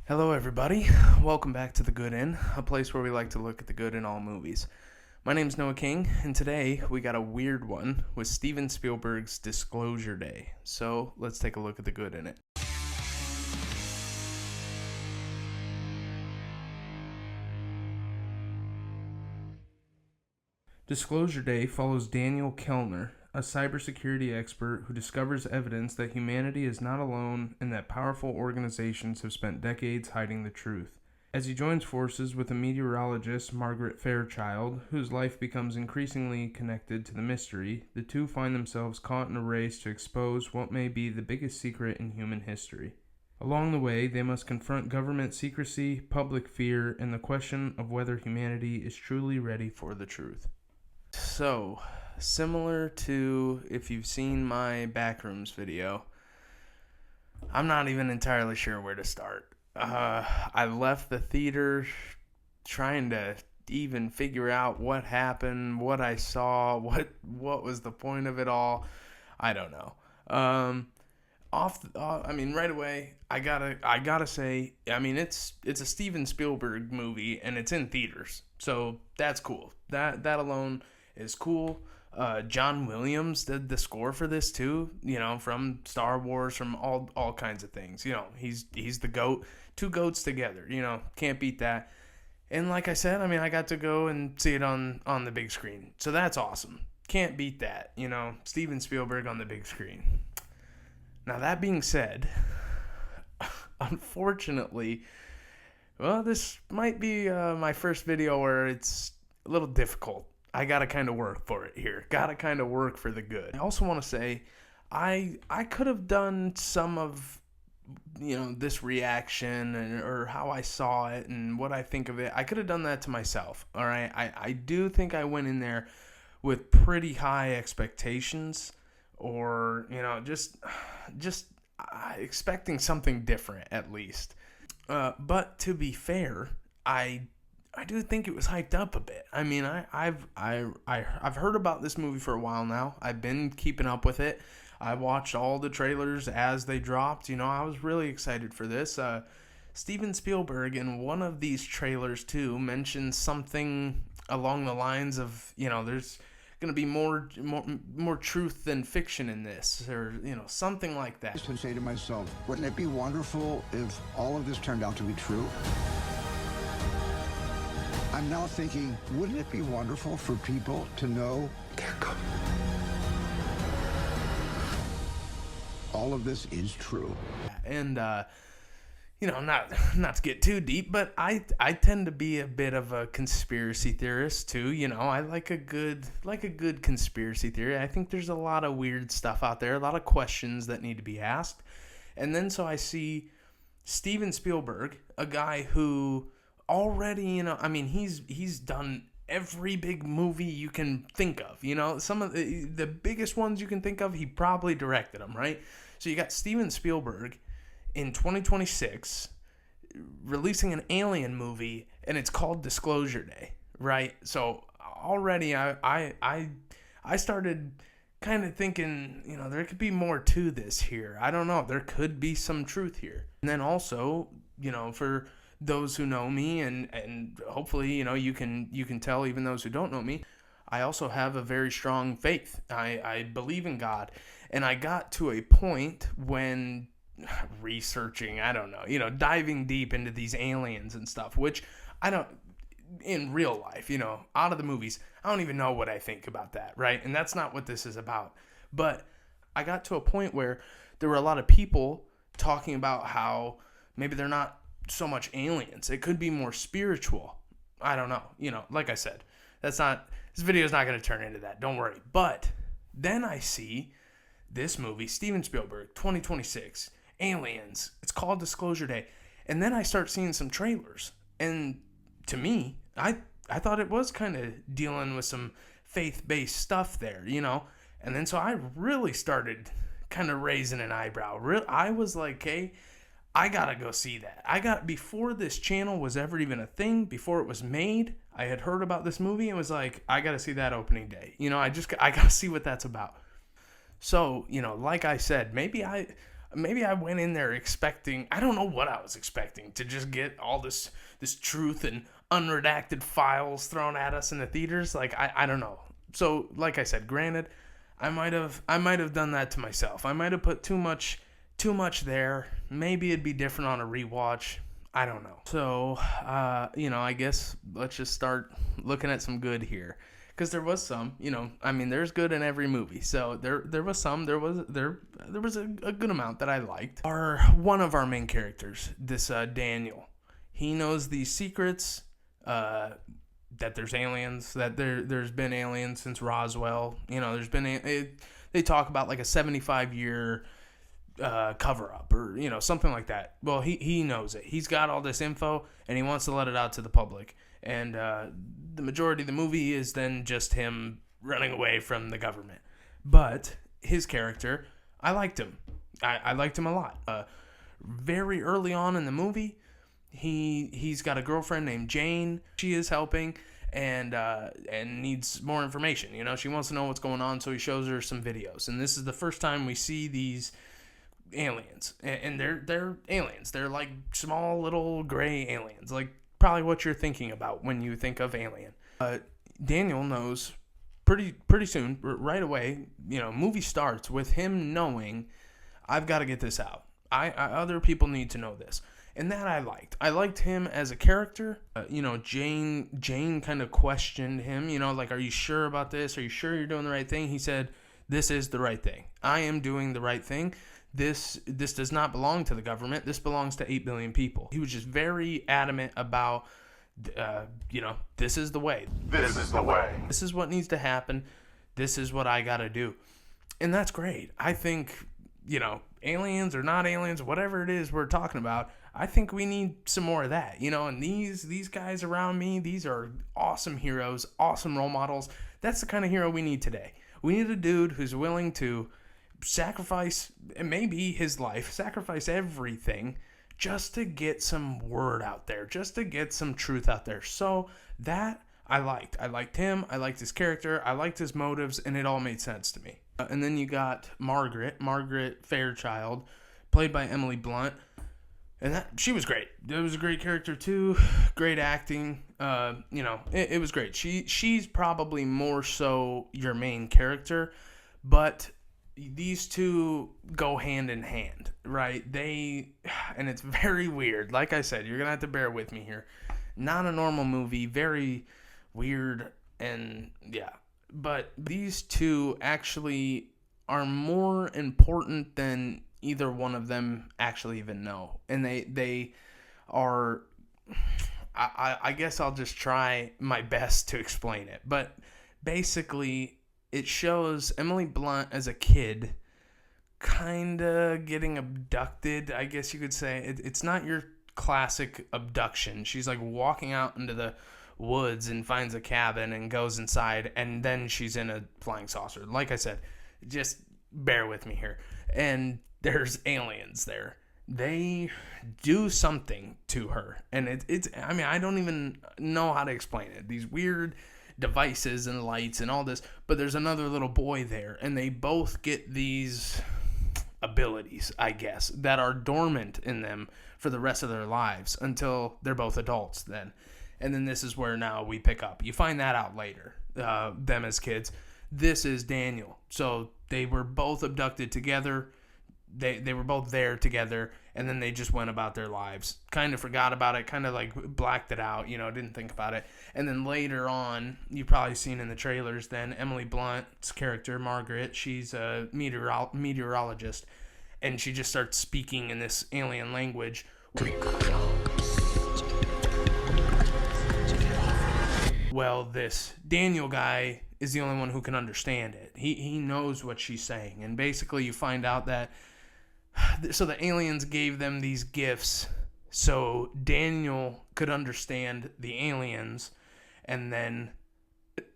Hello, everybody. Welcome back to The Good In, a place where we like to look at the good in all movies. My name's Noah King, and today we got a weird one with Steven Spielberg's Disclosure Day. So let's take a look at the good in it. Disclosure Day follows Daniel Kellner, a cybersecurity expert who discovers evidence that humanity is not alone and that powerful organizations have spent decades hiding the truth. As he joins forces with a meteorologist, Margaret Fairchild, whose life becomes increasingly connected to the mystery, the two find themselves caught in a race to expose what may be the biggest secret in human history. Along the way, they must confront government secrecy, public fear, and the question of whether humanity is truly ready for the truth. So, similar to if you've seen my Backrooms video, I'm not even entirely sure where to start. I left the theater trying to even figure out what happened, what I saw, what was the point of it all. I don't know. Right away, I gotta say, it's a Steven Spielberg movie and it's in theaters, so that's cool. That alone is cool. John Williams did the score for this too, from Star Wars, from all kinds of things. He's the GOAT. Two goats together, can't beat that. And like I said, I got to go and see it on the big screen. So that's awesome. Can't beat that, Steven Spielberg on the big screen. Now that being said, unfortunately, well, this might be my first video where it's a little difficult. I gotta kind of work for it here. Gotta kind of work for the good. I also want to say, I could have done some of, this reaction or how I saw it and what I think of it. I could have done that to myself. All right. I do think I went in there with pretty high expectations, or just expecting something different at least. But to be fair, I do think it was hyped up a bit. I've heard about this movie for a while now. I've been keeping up with it. I watched all the trailers as they dropped. I was really excited for this. Steven Spielberg in one of these trailers too mentioned something along the lines of, there's going to be more truth than fiction in this, or something like that. I used to say to myself, wouldn't it be wonderful if all of this turned out to be true? I'm now thinking, wouldn't it be wonderful for people to know all of this is true? And not to get too deep, but I tend to be a bit of a conspiracy theorist too. I like a good conspiracy theory. I think there's a lot of weird stuff out there, a lot of questions that need to be asked. And then so I see Steven Spielberg, a guy who already, he's done every big movie you can think of. Some of the biggest ones you can think of, he probably directed them, right? So you got Steven Spielberg in 2026 releasing an alien movie, and it's called Disclosure Day, right? So already I started kind of thinking, there could be more to this here. I don't know. There could be some truth here. And then also, for those who know me, and hopefully, you can tell even those who don't know me, I also have a very strong faith. I believe in God. And I got to a point when researching, diving deep into these aliens and stuff, which I don't, in real life, out of the movies, I don't even know what I think about that, right? And that's not what this is about. But I got to a point where there were a lot of people talking about how maybe they're not so much aliens. It could be more spiritual. I don't know. Like I said, this video is not going to turn into that. Don't worry. But then I see this movie, Steven Spielberg, 2026, aliens. It's called Disclosure Day. And then I start seeing some trailers. And to me, I thought it was kind of dealing with some faith-based stuff there, And then so I really started kind of raising an eyebrow. I was like, hey, I gotta go see that. Before this channel was ever even a thing, before it was made, I had heard about this movie and was like, I gotta see that opening day. I gotta see what that's about. So, like I said, maybe maybe I went in there expecting, I don't know what I was expecting, to just get all this truth and unredacted files thrown at us in the theaters. Like, I don't know. So, like I said, granted, I might have done that to myself. I might have put too much there. Maybe it'd be different on a rewatch. I don't know. So, I guess let's just start looking at some good here. Because there was some, there's good in every movie. So there was some, there was a good amount that I liked. One of our main characters, this Daniel, he knows these secrets, that there's aliens, that there's been aliens since Roswell. They talk about like a 75-year cover up or something like that. Well, he knows it. He's got all this info and he wants to let it out to the public. And the majority of the movie is then just him running away from the government. But his character, I liked him. I liked him a lot. Very early on in the movie, he's got a girlfriend named Jane. She is helping and needs more information. She wants to know what's going on, so he shows her some videos. And this is the first time we see these aliens, and they're aliens. They're like small little gray aliens, like probably what you're thinking about when you think of alien. Daniel knows pretty soon, right away. Movie starts with him knowing, I've got to get this out. Other people need to know this, and that I liked. I liked him as a character. Jane kind of questioned him. Like, are you sure about this? Are you sure you're doing the right thing? He said, "This is the right thing. I am doing the right thing. This does not belong to the government. This belongs to 8 billion people." He was just very adamant about, this is the way. This is the way. This is what needs to happen. This is what I got to do. And that's great. I think, aliens or not aliens, whatever it is we're talking about, I think we need some more of that, and these guys around me, these are awesome heroes, awesome role models. That's the kind of hero we need today. We need a dude who's willing to sacrifice maybe his life, sacrifice everything just to get some word out there, just to get some truth out there. So that I liked. I liked him. I liked his character. I liked his motives, and it all made sense to me. And then you got Margaret Fairchild, played by Emily Blunt. And she was great. It was a great character too. Great acting. It was great. She's probably more so your main character, but these two go hand in hand, right? And it's very weird. Like I said, you're gonna have to bear with me here. Not a normal movie, very weird, and yeah. But these two actually are more important than either one of them actually even know. And they are, I guess I'll just try my best to explain it. But basically, it shows Emily Blunt as a kid kind of getting abducted, I guess you could say. It's not your classic abduction. She's like walking out into the woods and finds a cabin and goes inside, and then she's in a flying saucer. Like I said, just bear with me here. And there's aliens there. They do something to her, and it's I don't even know how to explain it. These weird devices and lights and all this, but there's another little boy there, and they both get these abilities, I guess, that are dormant in them for the rest of their lives until they're both adults then. And then this is where now we pick up. You find that out later, them as kids. This is Daniel. So they were both abducted together. They were both there together, and then they just went about their lives. Kind of forgot about it, kind of like blacked it out, didn't think about it. And then later on, you've probably seen in the trailers then, Emily Blunt's character, Margaret, she's a meteorologist, and she just starts speaking in this alien language. Well, this Daniel guy is the only one who can understand it. He knows what she's saying, and basically you find out that so the aliens gave them these gifts so Daniel could understand the aliens, and then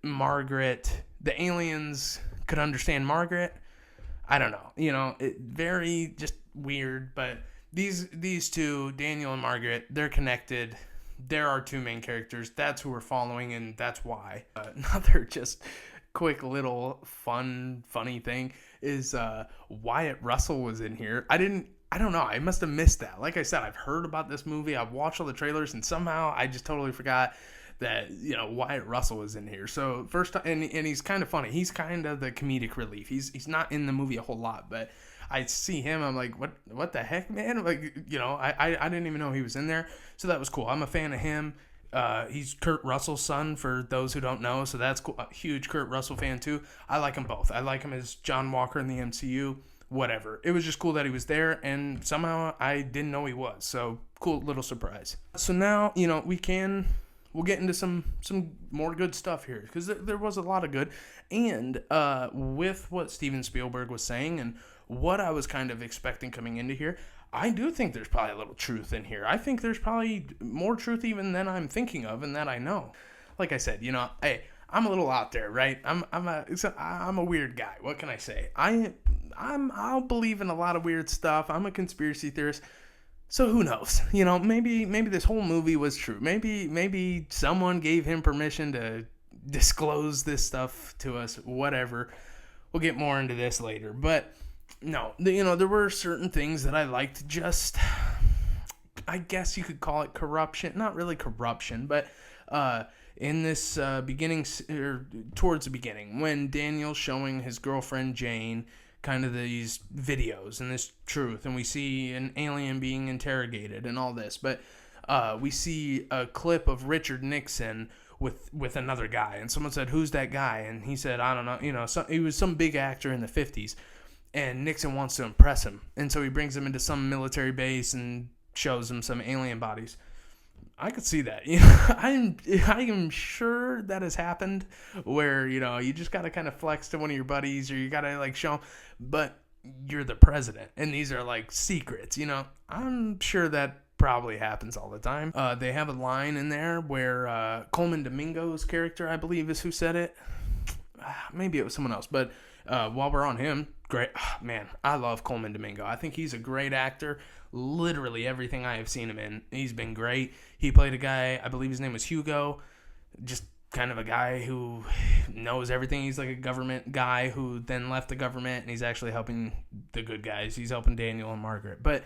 the aliens could understand Margaret. I don't know. It very just weird, but these two, Daniel and Margaret, they're connected. There are two main characters. That's who we're following, and that's why. Another just quick little funny thing. is Wyatt Russell was in here. I don't know. I must have missed that. Like I said, I've heard about this movie. I've watched all the trailers, and somehow I just totally forgot that, Wyatt Russell was in here. So first time, and he's kind of funny. He's kind of the comedic relief. He's not in the movie a whole lot, but I see him. I'm like, what the heck, man? Like, I didn't even know he was in there. So that was cool. I'm a fan of him. He's Kurt Russell's son, for those who don't know. So that's cool. A huge Kurt Russell fan too. I like them both. I like him as John Walker in the MCU. Whatever. It was just cool that he was there, and somehow I didn't know he was. So cool little surprise. So now, we'll get into some more good stuff here, because there was a lot of good. And with what Steven Spielberg was saying and what I was kind of expecting coming into here, I do think there's probably a little truth in here. I think there's probably more truth even than I'm thinking of and that I know. Like I said, hey, I'm a little out there, right? I'm a weird guy. What can I say? I'll believe in a lot of weird stuff. I'm a conspiracy theorist. So who knows? Maybe this whole movie was true. Maybe someone gave him permission to disclose this stuff to us. Whatever. We'll get more into this later. But no, there were certain things that I liked. Just, I guess you could call it corruption. Not really corruption, but in this beginning, or towards the beginning, when Daniel's showing his girlfriend Jane kind of these videos and this truth, and we see an alien being interrogated and all this, but we see a clip of Richard Nixon with another guy, and someone said, "Who's that guy?" And he said, "I don't know." He was some big actor in the 50s, and Nixon wants to impress him, and so he brings him into some military base and shows him some alien bodies. I could see that. I am sure that has happened, where you just gotta kind of flex to one of your buddies, or you gotta show them, but you're the president, and these are secrets. I'm sure that probably happens all the time. They have a line in there where Coleman Domingo's character, I believe, is who said it. Maybe it was someone else, but while we're on him, great. Man, I love Coleman Domingo. I think he's a great actor. Literally everything I have seen him in, he's been great. He played a guy, I believe his name was Hugo, just kind of a guy who knows everything. He's like a government guy who then left the government, and he's actually helping the good guys. He's helping Daniel and Margaret. But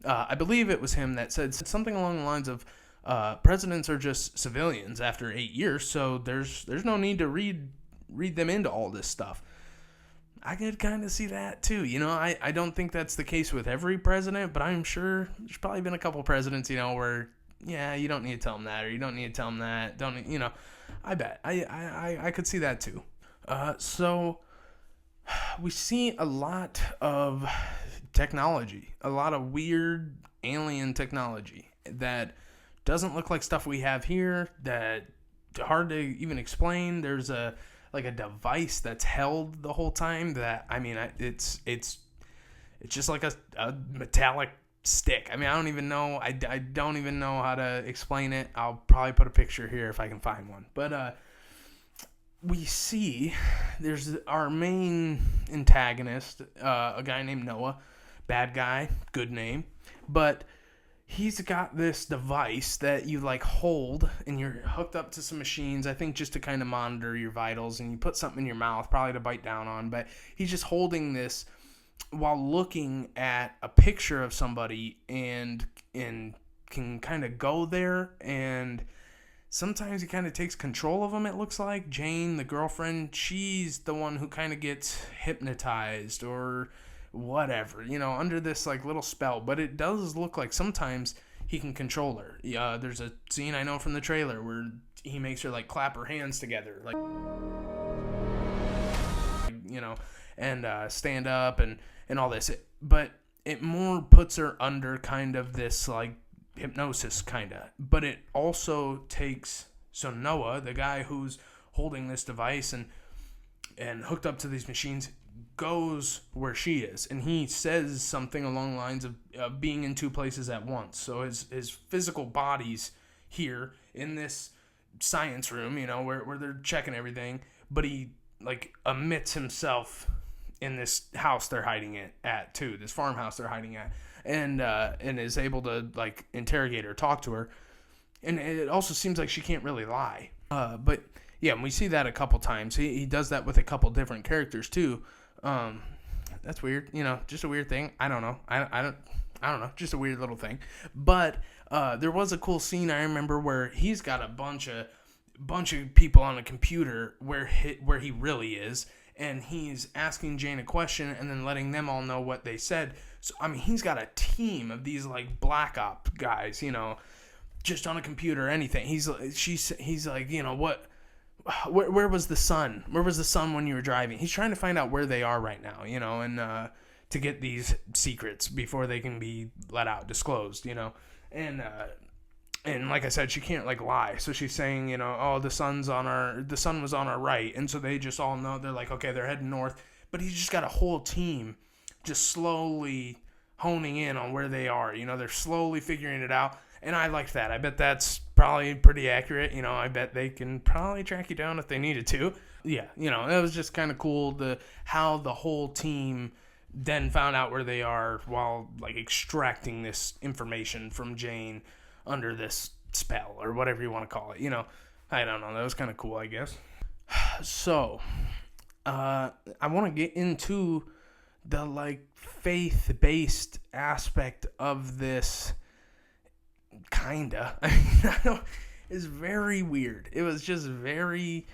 I believe it was him that said something along the lines of, presidents are just civilians after 8 years, so there's no need to read them into all this stuff. I could kind of see that too. I don't think that's the case with every president, but I'm sure there's probably been a couple presidents, where, yeah, you don't need to tell them that, or you don't need to tell them that. I bet. I could see that too. So we see a lot of technology, a lot of weird alien technology that doesn't look like stuff we have here, that hard to even explain. There's a device that's held the whole time that, it's just like a metallic stick. I don't even know. I don't even know how to explain it. I'll probably put a picture here if I can find one. But we see there's our main antagonist, a guy named Noah. Bad guy, good name. But he's got this device that you hold, and you're hooked up to some machines, I think just to kind of monitor your vitals, and you put something in your mouth, probably to bite down on, but he's just holding this while looking at a picture of somebody, and can kind of go there, and sometimes he kind of takes control of them, it looks like. Jane, the girlfriend, she's the one who kind of gets hypnotized, or whatever, under this little spell. But it does look like sometimes he can control her. There's a scene I know from the trailer where he makes her clap her hands together, and stand up and all this. But it more puts her under kind of this hypnosis kind of. But it also takes, so Noah, the guy who's holding this device and hooked up to these machines, goes where she is, and he says something along the lines of being in two places at once. So his physical body's here in this science room, where they're checking everything, but he emits himself in this house they're hiding it at too, this farmhouse they're hiding at, and is able to interrogate her, talk to her, and it also seems like she can't really lie. But yeah, and we see that a couple times. He does that with a couple different characters too. that's weird. Just a weird thing. I don't know. I don't know. Just a weird little thing. But there was a cool scene I remember where he's got a bunch of people on a computer where he really is, and he's asking Jane a question and then letting them all know what they said. So I mean, he's got a team of these like black op guys, just on a computer, anything. He's like, what? Where was the sun? Where was the sun when you were driving? He's trying to find out where they are right now, and to get these secrets before they can be let out, disclosed, and like I said, she can't like lie, so she's saying, oh, the sun was on our right, and so they just all know. They're like, okay, they're heading north, but he's just got a whole team just slowly honing in on where they are. They're slowly figuring it out. And I like that. I bet that's probably pretty accurate. I bet they can probably track you down if they needed to. Yeah, it was just kind of cool how the whole team then found out where they are while like extracting this information from Jane under this spell or whatever you want to call it. I don't know. That was kind of cool, I guess. So, I want to get into the like faith-based aspect of this. Kinda. I don't. It's very weird. It was just very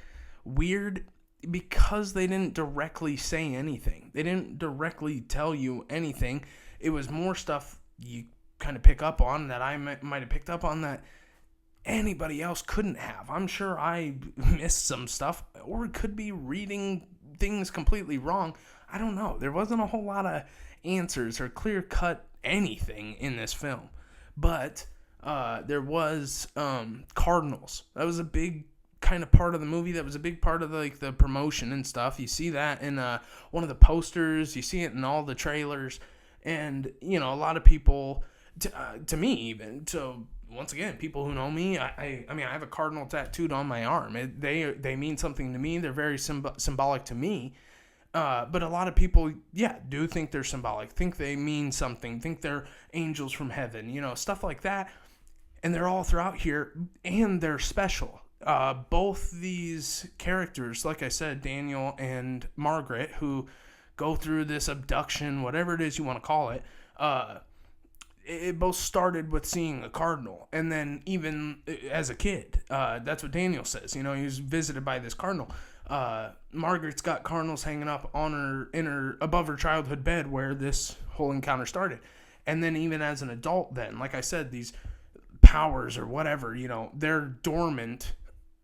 weird because they didn't directly say anything. They didn't directly tell you anything. It was more stuff you kind of pick up on that I might have picked up on that anybody else couldn't have. I'm sure I missed some stuff, or could be reading things completely wrong. I don't know. There wasn't a whole lot of answers or clear-cut anything in this film. But there was cardinals. That was a big kind of part of the movie. That was a big part of the promotion and stuff. You see that in one of the posters. You see it in all the trailers. And, a lot of people, to me even, so once again, people who know me, I mean, I have a cardinal tattooed on my arm. They mean something to me. They're very symbolic to me. But a lot of people, do think they're symbolic, think they mean something, think they're angels from heaven, stuff like that. And they're all throughout here, and they're special. Both these characters, like I said, Daniel and Margaret, who go through this abduction, whatever it is you want to call it, it both started with seeing a cardinal. And then even as a kid, that's what Daniel says. He was visited by this cardinal. Margaret's got cardinals hanging up on above her childhood bed where this whole encounter started. And then even as an adult then, like I said, these powers or whatever, they're dormant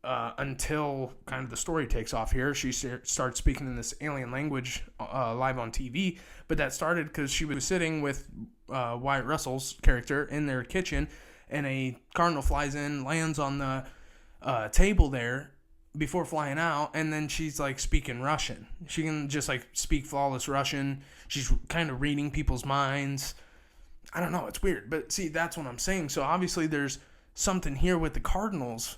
until kind of the story takes off here. She starts speaking in this alien language live on TV, but that started because she was sitting with Wyatt Russell's character in their kitchen, and a cardinal flies in, lands on the table there before flying out, and then she's like speaking Russian. She can just like speak flawless Russian. She's kind of reading people's minds. I don't know, it's weird, but see, that's what I'm saying. So obviously there's something here with the cardinals,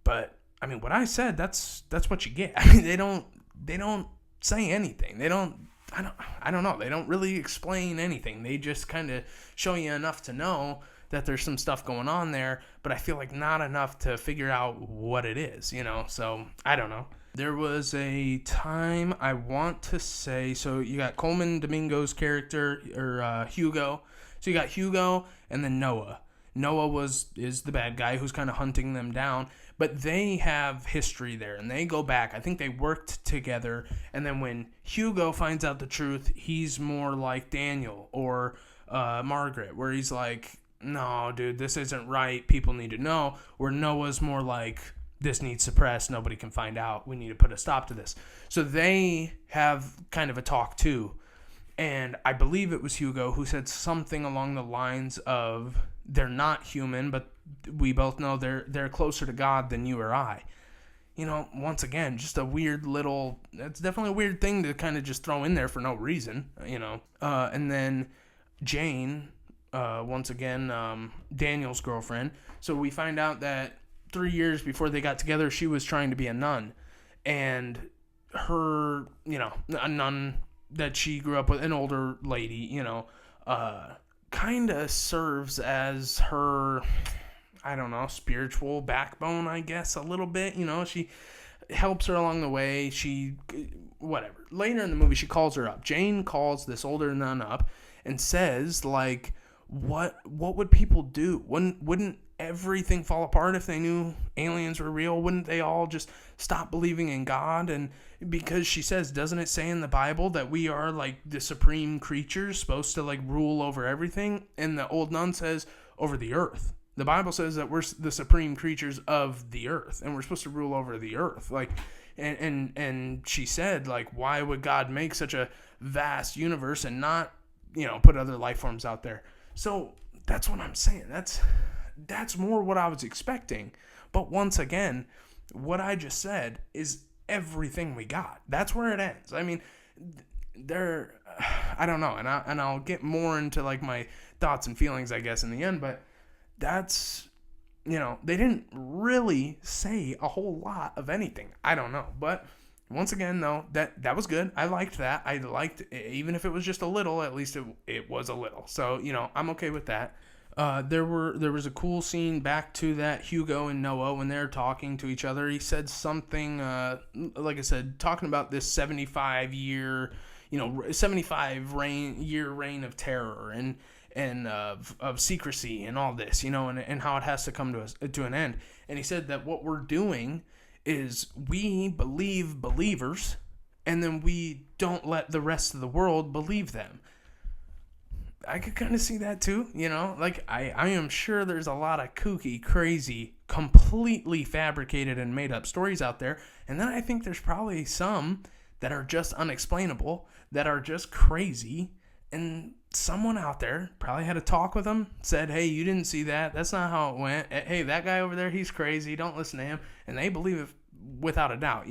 but I mean, what I said, that's what you get. I mean, they don't say anything. I don't know. They don't really explain anything. They just kind of show you enough to know that there's some stuff going on there, but I feel like not enough to figure out what it is, so I don't know. There was a time, I want to say, so you got Coleman Domingo's character, or Hugo. So you got Hugo and then Noah. Noah is the bad guy who's kind of hunting them down, but they have history there, and they go back. I think they worked together, and then when Hugo finds out the truth, he's more like Daniel or Margaret, where he's like, no, dude, this isn't right. People need to know. Where Noah's more like, this needs suppressed. Nobody can find out. We need to put a stop to this. So they have kind of a talk too. And I believe it was Hugo who said something along the lines of, they're not human, but we both know they're closer to God than you or I. Once again, just a weird little, it's definitely a weird thing to kind of just throw in there for no reason, and then Jane, once again, Daniel's girlfriend. So we find out that 3 years before they got together, she was trying to be a nun, and her, a nun that she grew up with, an older lady, kind of serves as her, I don't know, spiritual backbone, I guess, a little bit. helps her along the way. Whatever. Later in the movie, she calls her up. Jane calls this older nun up and says, like, what would people do? Wouldn't everything fall apart if they knew aliens were real? Wouldn't they all just stop believing in God? And because she says, doesn't it say in the Bible that we are like the supreme creatures supposed to like rule over everything? And the old nun says, over the earth. The Bible says that we're the supreme creatures of the earth, and we're supposed to rule over the earth. Like, and she said, like, why would God make such a vast universe and not, put other life forms out there? So that's what I'm saying. That's more what I was expecting. But once again, what I just said is everything we got. That's where it ends. I mean, I don't know, and I'll get more into like my thoughts and feelings, I guess, in the end. But that's, they didn't really say a whole lot of anything. I don't know, but once again, though, that was good. I liked that. I liked, even if it was just a little, at least it was a little. So, I'm okay with that. There was a cool scene back to that Hugo and Noah when they're talking to each other. He said something, like I said, talking about this 75-year, 75-year reign of terror and of secrecy and all this, and how it has to come to an end. And he said that what we're doing is we believe believers, and then we don't let the rest of the world believe them. I could kind of see that too, like I am sure there's a lot of kooky, crazy, completely fabricated and made up stories out there. And then I think there's probably some that are just unexplainable, that are just crazy. And someone out there probably had a talk with them, said, hey, you didn't see that. That's not how it went. Hey, that guy over there, he's crazy. Don't listen to him. And they believe it without a doubt,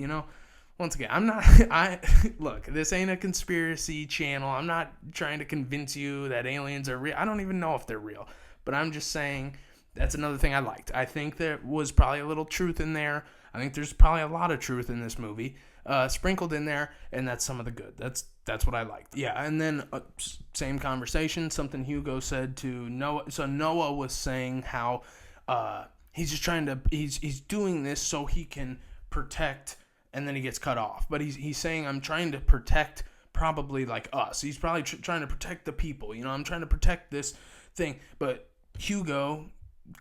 Once again, look, this ain't a conspiracy channel. I'm not trying to convince you that aliens are real. I don't even know if they're real. But I'm just saying that's another thing I liked. I think there was probably a little truth in there. I think there's probably a lot of truth in this movie sprinkled in there, and that's some of the good. That's what I liked. Yeah, and then same conversation, something Hugo said to Noah. So Noah was saying how he's just trying to, he's doing this so he can protect, and then he gets cut off. But he's saying, I'm trying to protect probably like us. He's probably trying to protect the people. I'm trying to protect this thing. But Hugo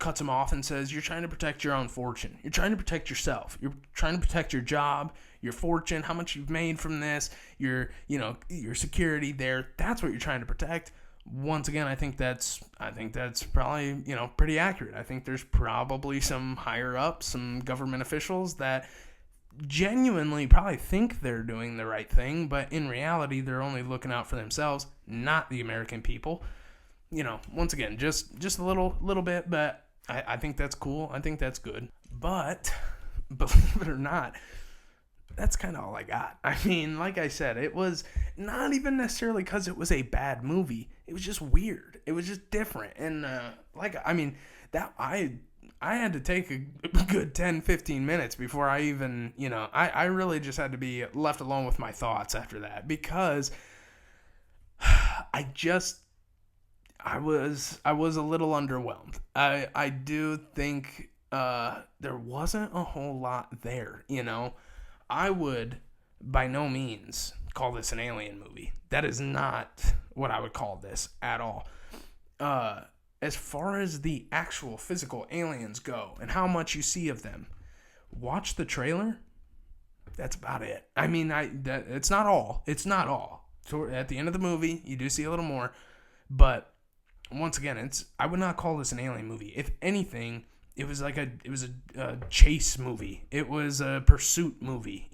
cuts him off and says, you're trying to protect your own fortune. You're trying to protect yourself. You're trying to protect your job, your fortune, how much you've made from this, your security there. That's what you're trying to protect. Once again, I think that's probably, pretty accurate. I think there's probably some higher ups, some government officials that genuinely probably think they're doing the right thing, but in reality, they're only looking out for themselves, not the American people. Once again, just a little bit, but I think that's cool. I think that's good. But believe it or not, that's kind of all I got. I mean, like I said, it was not even necessarily because it was a bad movie. It was just weird. It was just different. And that I had to take a good 10, 15 minutes before I even, I really just had to be left alone with my thoughts after that, because I was a little underwhelmed. I do think there wasn't a whole lot there, I would by no means call this an alien movie. That is not what I would call this at all. As far as the actual physical aliens go and how much you see of them, watch the trailer. That's about it. I mean, it's not all. It's not all. So at the end of the movie, you do see a little more, but once again, I would not call this an alien movie. If anything, it was a chase movie. It was a pursuit movie.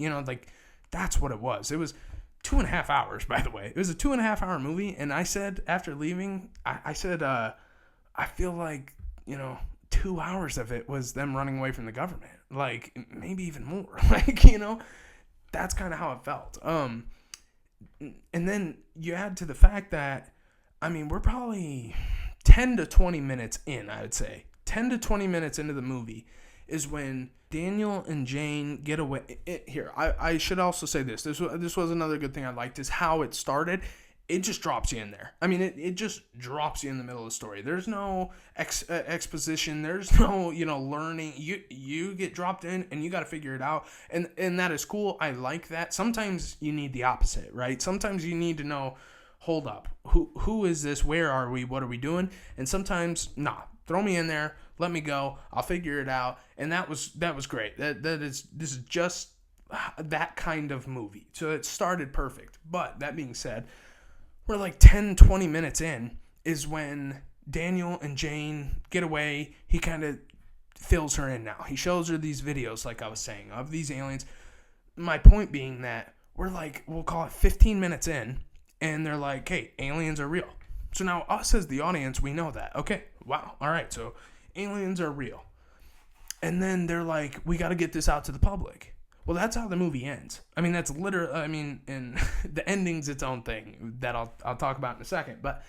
That's what it was. It was 2.5 hours, by the way. It was a 2.5 hour movie, and I said after leaving, I said, I feel like 2 hours of it was them running away from the government, like maybe even more. That's kind of how it felt. And then you add to the fact that, we're probably 10 to 20 minutes in, I would say. 10 to 20 minutes into the movie is when Daniel and Jane get away. I should also say this. This was another good thing I liked, is how it started. it just drops you in there. I mean, it just drops you in the middle of the story. There's no exposition. There's no, learning. You get dropped in and you got to figure it out. And that is cool. I like that. Sometimes you need the opposite, right? Sometimes you need to know, hold up, who is this? Where are we? What are we doing? And sometimes, nah, throw me in there. Let me go. I'll figure it out. And that was great. This is just that kind of movie. So it started perfect. But that being said, we're like 10, 20 minutes in is when Daniel and Jane get away. He kind of fills her in now. He shows her these videos, like I was saying, of these aliens. My point being that we're like, we'll call it 15 minutes in, and they're like, hey, aliens are real. So now us as the audience, we know that. Okay, wow, all right, so aliens are real. And then they're like, we got to get this out to the public. Well, that's how the movie ends. I mean, that's literally, and the ending's its own thing that I'll talk about in a second. But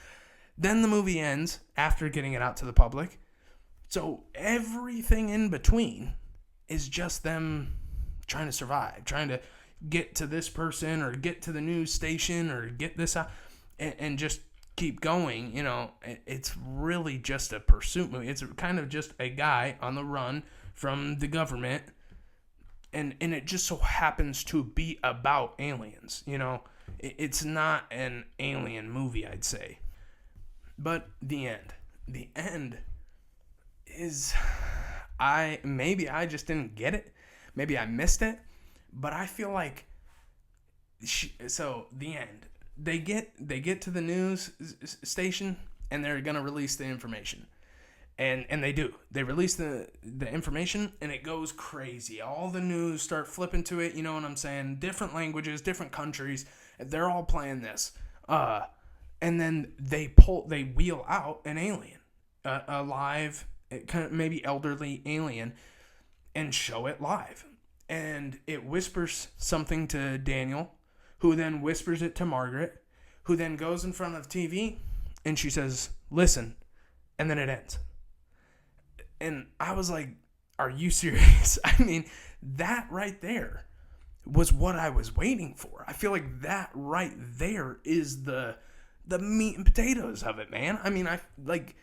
then the movie ends after getting it out to the public. So everything in between is just them trying to survive, trying to get to this person or get to the news station or get this out and just keep going. It's really just a pursuit movie. It's kind of just a guy on the run from the government. And it just so happens to be about aliens, It's not an alien movie, I'd say. But the end is, maybe I just didn't get it. Maybe I missed it. But I feel like, the end. They get to the news station and they're going to release the information. And they do. They release the information, and it goes crazy. All the news start flipping to it, you know what I'm saying? Different languages, different countries. They're all playing this. And then they wheel out an alien, a live, kind of maybe elderly alien, and show it live. And it whispers something to Daniel, who then whispers it to Margaret, who then goes in front of TV, and she says, listen, and then it ends. And I was like, are you serious? I mean, that right there was what I was waiting for. I feel like that right there is the meat and potatoes of it, man. I mean, I like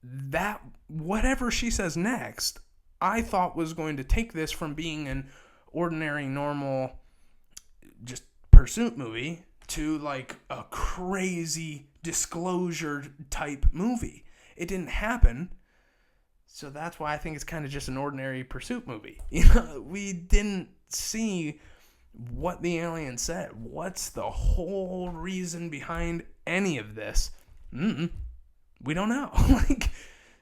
that, whatever she says next, I thought was going to take this from being an ordinary, normal, just pursuit movie to like a crazy disclosure type movie. It didn't happen. So that's why I think it's kind of just an ordinary pursuit movie. We didn't see what the alien said. What's the whole reason behind any of this? We don't know.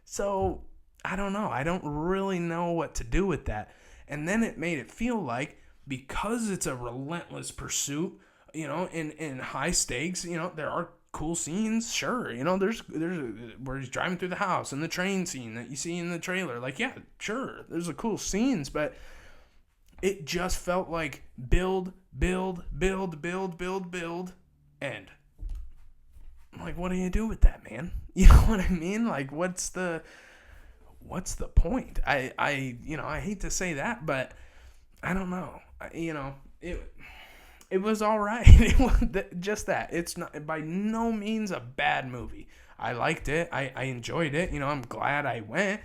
So I don't know. I don't really know what to do with that. And then it made it feel like, because it's a relentless pursuit, in high stakes, there are cool scenes, sure. There's where he's driving through the house, and the train scene that you see in the trailer. Like, yeah, sure, there's the cool scenes, but it just felt like build, end. Like, what do you do with that, man? You know what I mean? Like, what's the point? I hate to say that, but I don't know. It was all right. It was just that. It's not by no means a bad movie. I liked it. I enjoyed it. I'm glad I went.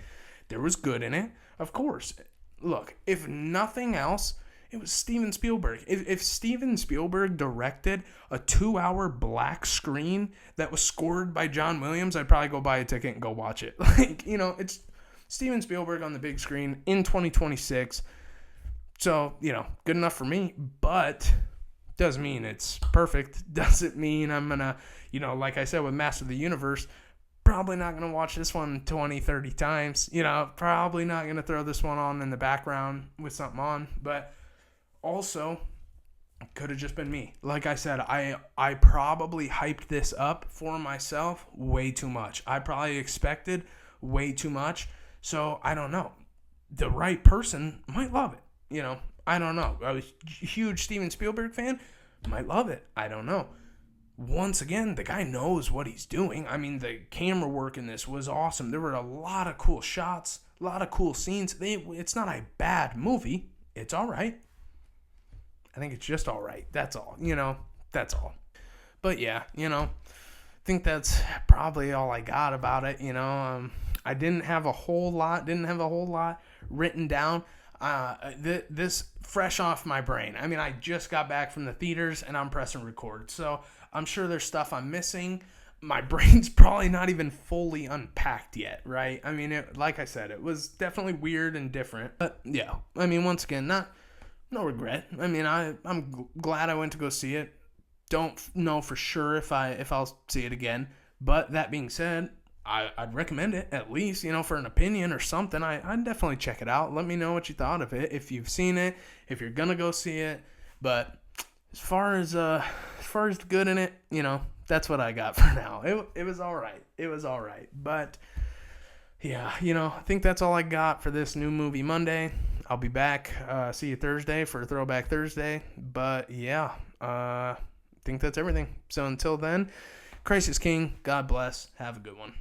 There was good in it, of course. Look, if nothing else, it was Steven Spielberg. If Steven Spielberg directed a 2-hour black screen that was scored by John Williams, I'd probably go buy a ticket and go watch it. It's Steven Spielberg on the big screen in 2026. So, good enough for me, but doesn't mean it's perfect. Doesn't mean I'm going to, like I said with Master of the Universe, probably not going to watch this one 20, 30 times. Probably not going to throw this one on in the background with something on. But also, could have just been me. Like I said, I probably hyped this up for myself way too much. I probably expected way too much. So, I don't know. The right person might love it. I don't know. I was a huge Steven Spielberg fan. Might love it. I don't know. Once again, the guy knows what he's doing. I mean, the camera work in this was awesome. There were a lot of cool shots, a lot of cool scenes. It's not a bad movie. It's all right. I think it's just all right. That's all. That's all. But yeah, I think that's probably all I got about it. I didn't have a whole lot written down. This fresh off my brain. I mean, I just got back from the theaters and I'm pressing record, so I'm sure there's stuff I'm missing. My brain's probably not even fully unpacked yet, right? I mean, like I said, it was definitely weird and different, but yeah. I mean, once again, no regret. I mean, I'm glad I went to go see it. Don't know for sure if I'll see it again, but that being said, I'd recommend it at least, for an opinion or something. I'd definitely check it out. Let me know what you thought of it, if you've seen it, if you're gonna go see it. But as far as the good in it, that's what I got for now. It was all right. It was all right. But yeah, I think that's all I got for this New Movie Monday. I'll be back. See you Thursday for Throwback Thursday. But yeah, I think that's everything. So until then, Christ is King. God bless. Have a good one.